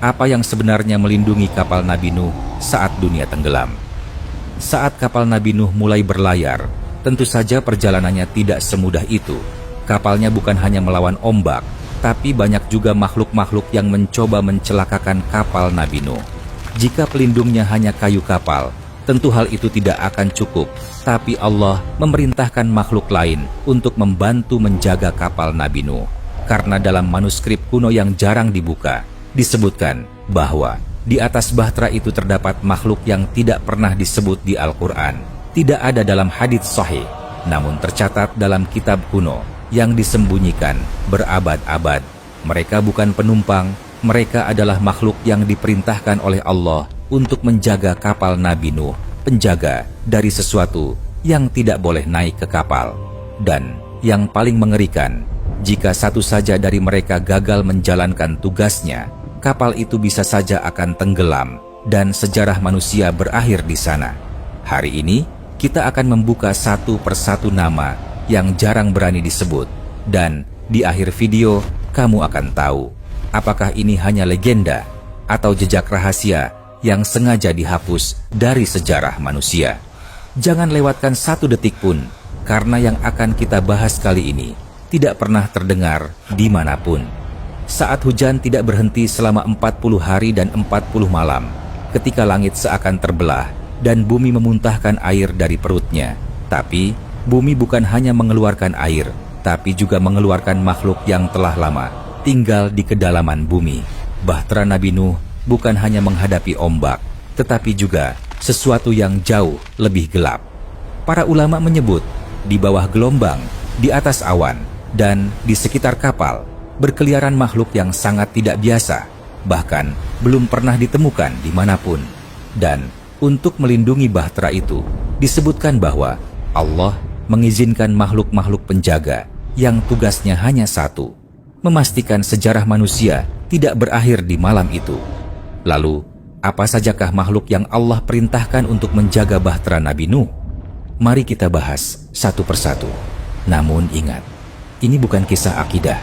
apa yang sebenarnya melindungi kapal Nabi Nuh saat dunia tenggelam. Saat kapal Nabi Nuh mulai berlayar, tentu saja perjalanannya tidak semudah itu. Kapalnya bukan hanya melawan ombak, tapi banyak juga makhluk-makhluk yang mencoba mencelakakan kapal Nabi Nuh. Jika pelindungnya hanya kayu kapal, tentu hal itu tidak akan cukup, tapi Allah memerintahkan makhluk lain untuk membantu menjaga kapal Nabi Nuh. Karena dalam manuskrip kuno yang jarang dibuka, disebutkan bahwa di atas bahtera itu terdapat makhluk yang tidak pernah disebut di Al-Quran. Tidak ada dalam hadits sahih, namun tercatat dalam kitab kuno yang disembunyikan berabad-abad. Mereka bukan penumpang, mereka adalah makhluk yang diperintahkan oleh Allah untuk menjaga kapal Nabi Nuh, penjaga dari sesuatu yang tidak boleh naik ke kapal. Dan yang paling mengerikan, jika satu saja dari mereka gagal menjalankan tugasnya, kapal itu bisa saja akan tenggelam dan sejarah manusia berakhir di sana. Hari ini, kita akan membuka satu persatu nama yang jarang berani disebut, dan di akhir video, kamu akan tahu apakah ini hanya legenda atau jejak rahasia yang sengaja dihapus dari sejarah manusia. Jangan lewatkan satu detik pun, karena yang akan kita bahas kali ini tidak pernah terdengar dimanapun. Saat hujan tidak berhenti selama 40 hari dan 40 malam, ketika langit seakan terbelah dan bumi memuntahkan air dari perutnya. Tapi, bumi bukan hanya mengeluarkan air, tapi juga mengeluarkan makhluk yang telah lama tinggal di kedalaman bumi. Bahtera Nabi Nuh bukan hanya menghadapi ombak, tetapi juga sesuatu yang jauh lebih gelap. Para ulama menyebut, di bawah gelombang, di atas awan, dan di sekitar kapal, berkeliaran makhluk yang sangat tidak biasa, bahkan belum pernah ditemukan dimanapun. Dan untuk melindungi bahtera itu, disebutkan bahwa Allah mengizinkan makhluk-makhluk penjaga yang tugasnya hanya satu, memastikan sejarah manusia tidak berakhir di malam itu. Lalu, apa sajakah makhluk yang Allah perintahkan untuk menjaga bahtera Nabi Nuh? Mari kita bahas satu persatu. Namun ingat, ini bukan kisah akidah.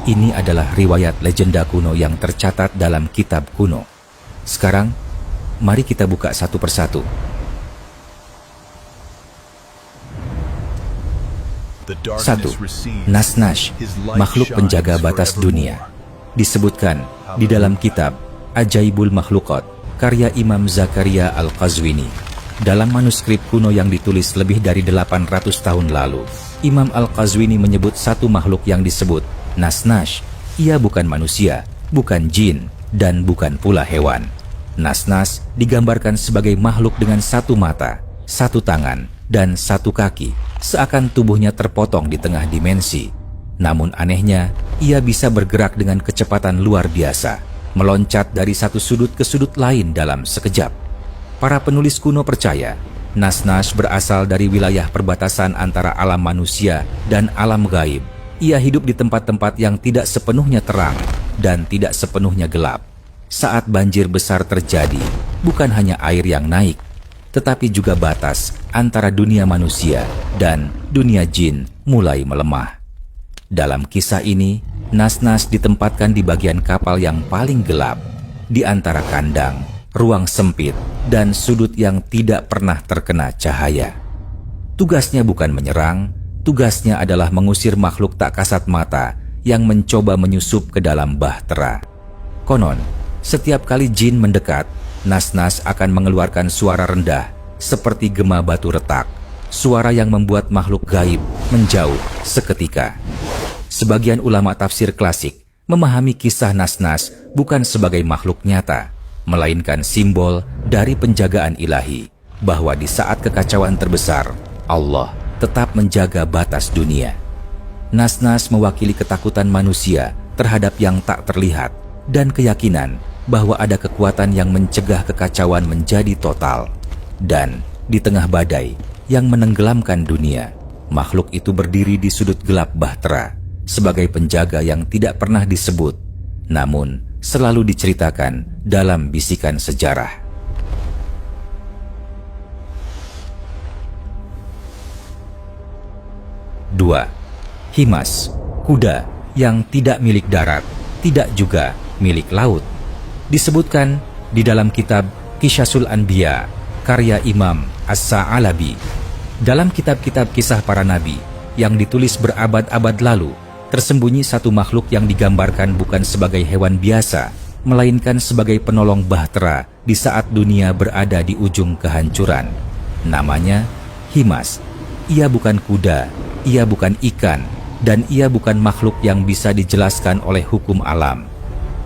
Ini adalah riwayat legenda kuno yang tercatat dalam kitab kuno. Sekarang, mari kita buka satu persatu. 1. Nas-Nash, makhluk penjaga batas dunia. Disebutkan di dalam kitab Ajaibul Makhluqat, karya Imam Zakaria Al-Qazwini. Dalam manuskrip kuno yang ditulis lebih dari 800 tahun lalu, Imam Al-Qazwini menyebut satu makhluk yang disebut Nas-Nash. Ia bukan manusia, bukan jin, dan bukan pula hewan. Nas-Nash digambarkan sebagai makhluk dengan satu mata, satu tangan, dan satu kaki, seakan tubuhnya terpotong di tengah dimensi. Namun anehnya, ia bisa bergerak dengan kecepatan luar biasa, meloncat dari satu sudut ke sudut lain dalam sekejap. Para penulis kuno percaya, Nas-Nash berasal dari wilayah perbatasan antara alam manusia dan alam gaib. Ia hidup di tempat-tempat yang tidak sepenuhnya terang dan tidak sepenuhnya gelap. Saat banjir besar terjadi, bukan hanya air yang naik, tetapi juga batas antara dunia manusia dan dunia jin mulai melemah. Dalam kisah ini, Nas-Nash ditempatkan di bagian kapal yang paling gelap, di antara kandang, ruang sempit, dan sudut yang tidak pernah terkena cahaya. Tugasnya bukan menyerang, tugasnya adalah mengusir makhluk tak kasat mata yang mencoba menyusup ke dalam bahtera. Konon, setiap kali jin mendekat, Nas-Nash akan mengeluarkan suara rendah seperti gema batu retak, suara yang membuat makhluk gaib menjauh seketika. Sebagian ulama tafsir klasik memahami kisah Nas-Nash bukan sebagai makhluk nyata, melainkan simbol dari penjagaan ilahi, bahwa di saat kekacauan terbesar, Allah tetap menjaga batas dunia. Nas-Nash mewakili ketakutan manusia terhadap yang tak terlihat dan keyakinan bahwa ada kekuatan yang mencegah kekacauan menjadi total. Dan di tengah badai yang menenggelamkan dunia, makhluk itu berdiri di sudut gelap bahtera sebagai penjaga yang tidak pernah disebut, namun selalu diceritakan dalam bisikan sejarah. 2. Himas, kuda yang tidak milik darat, tidak juga milik laut. Disebutkan di dalam kitab Qisasul Anbiya, karya Imam As-Sa'alabi. Dalam kitab-kitab kisah para nabi yang ditulis berabad-abad lalu, tersembunyi satu makhluk yang digambarkan bukan sebagai hewan biasa, melainkan sebagai penolong bahtera di saat dunia berada di ujung kehancuran. Namanya Himas. Ia bukan kuda, ia bukan ikan, dan ia bukan makhluk yang bisa dijelaskan oleh hukum alam.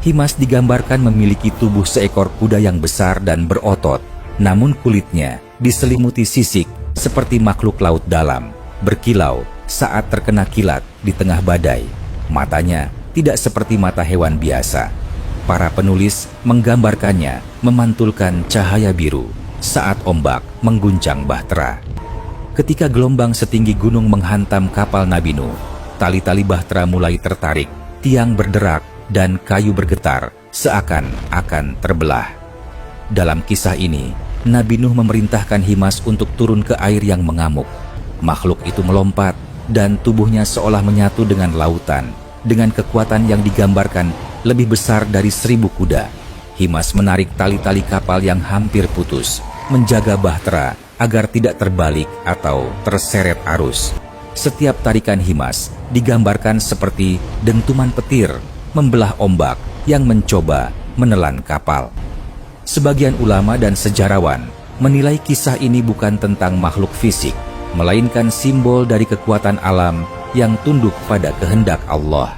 Himas digambarkan memiliki tubuh seekor kuda yang besar dan berotot, namun kulitnya diselimuti sisik seperti makhluk laut dalam, berkilau saat terkena kilat di tengah badai. Matanya tidak seperti mata hewan biasa. Para penulis menggambarkannya memantulkan cahaya biru saat ombak mengguncang bahtera. Ketika gelombang setinggi gunung menghantam kapal Nabi Nuh, tali-tali bahtera mulai tertarik, tiang berderak, dan kayu bergetar seakan akan terbelah. Dalam kisah ini, Nabi Nuh memerintahkan Himas untuk turun ke air yang mengamuk. Makhluk itu melompat dan tubuhnya seolah menyatu dengan lautan, dengan kekuatan yang digambarkan lebih besar dari 1000 kuda. Himas menarik tali-tali kapal yang hampir putus, menjaga bahtera agar tidak terbalik atau terseret arus. Setiap tarikan Himas digambarkan seperti dentuman petir membelah ombak yang mencoba menelan kapal. Sebagian ulama dan sejarawan menilai kisah ini bukan tentang makhluk fisik, melainkan simbol dari kekuatan alam yang tunduk pada kehendak Allah.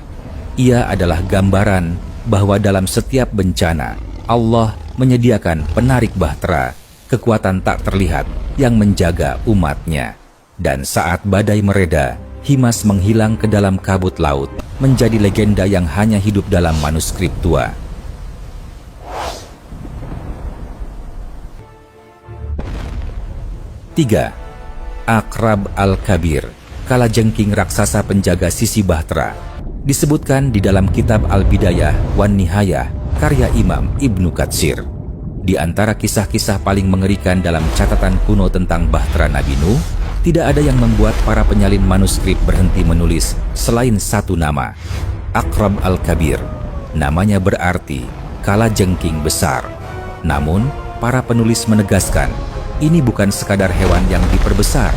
Ia adalah gambaran bahwa dalam setiap bencana, Allah menyediakan penarik bahtera, kekuatan tak terlihat yang menjaga umatnya. Dan saat badai mereda, Himas menghilang ke dalam kabut laut, menjadi legenda yang hanya hidup dalam manuskrip tua. Tiga, Aqrab Al-Kabir, kalajengking raksasa penjaga sisi bahtera. Disebutkan di dalam kitab Al-Bidayah wan Nihayah, karya Imam Ibnu Katsir. Di antara kisah-kisah paling mengerikan dalam catatan kuno tentang bahtera Nabi Nuh, tidak ada yang membuat para penyalin manuskrip berhenti menulis selain satu nama, Aqrab Al-Kabir. Namanya berarti kalajengking besar. Namun, para penulis menegaskan, ini bukan sekadar hewan yang diperbesar.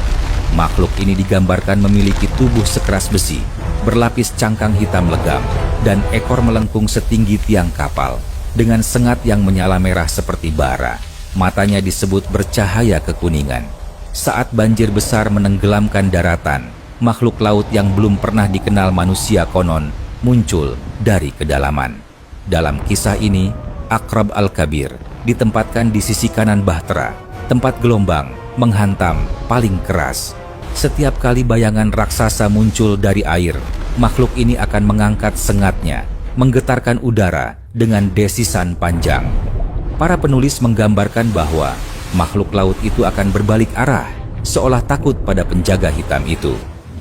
Makhluk ini digambarkan memiliki tubuh sekeras besi, berlapis cangkang hitam legam, dan ekor melengkung setinggi tiang kapal, dengan sengat yang menyala merah seperti bara. Matanya disebut bercahaya kekuningan. Saat banjir besar menenggelamkan daratan, makhluk laut yang belum pernah dikenal manusia konon muncul dari kedalaman. Dalam kisah ini, Aqrab Al-Kabir ditempatkan di sisi kanan bahtera, tempat gelombang menghantam paling keras. Setiap kali bayangan raksasa muncul dari air, makhluk ini akan mengangkat sengatnya, menggetarkan udara dengan desisan panjang. Para penulis menggambarkan bahwa makhluk laut itu akan berbalik arah, seolah takut pada penjaga hitam itu.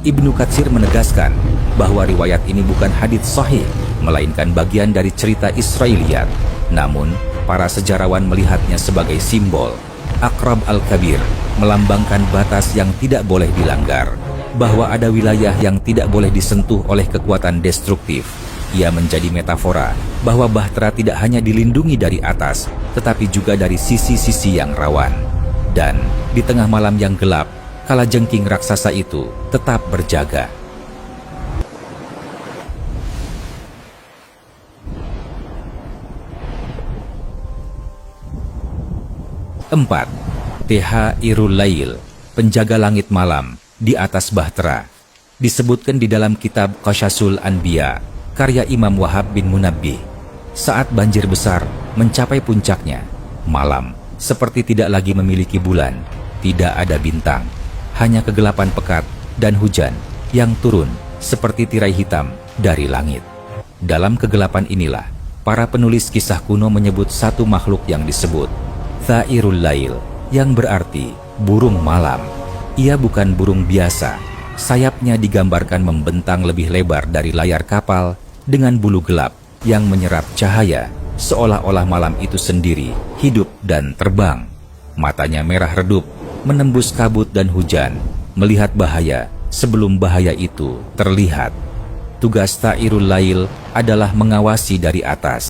Ibnu Katsir menegaskan bahwa riwayat ini bukan hadits sahih, melainkan bagian dari cerita Israiliyat. Namun, para sejarawan melihatnya sebagai simbol. Aqrab Al-Kabir melambangkan batas yang tidak boleh dilanggar, bahwa ada wilayah yang tidak boleh disentuh oleh kekuatan destruktif. Ia menjadi metafora bahwa bahtera tidak hanya dilindungi dari atas, tetapi juga dari sisi-sisi yang rawan. Dan di tengah malam yang gelap, kalajengking raksasa itu tetap berjaga. 4. Thairul Lail, penjaga langit malam di atas bahtera. Disebutkan di dalam kitab Qisasul Anbiya, karya Imam Wahab bin Munabbih. Saat banjir besar mencapai puncaknya, malam seperti tidak lagi memiliki bulan, tidak ada bintang, hanya kegelapan pekat dan hujan yang turun seperti tirai hitam dari langit. Dalam kegelapan inilah, para penulis kisah kuno menyebut satu makhluk yang disebut Thairul Lail, yang berarti burung malam. Ia bukan burung biasa. Sayapnya digambarkan membentang lebih lebar dari layar kapal dengan bulu gelap yang menyerap cahaya, seolah-olah malam itu sendiri hidup dan terbang. Matanya merah redup, menembus kabut dan hujan, melihat bahaya sebelum bahaya itu terlihat. Tugas Thairul Lail adalah mengawasi dari atas.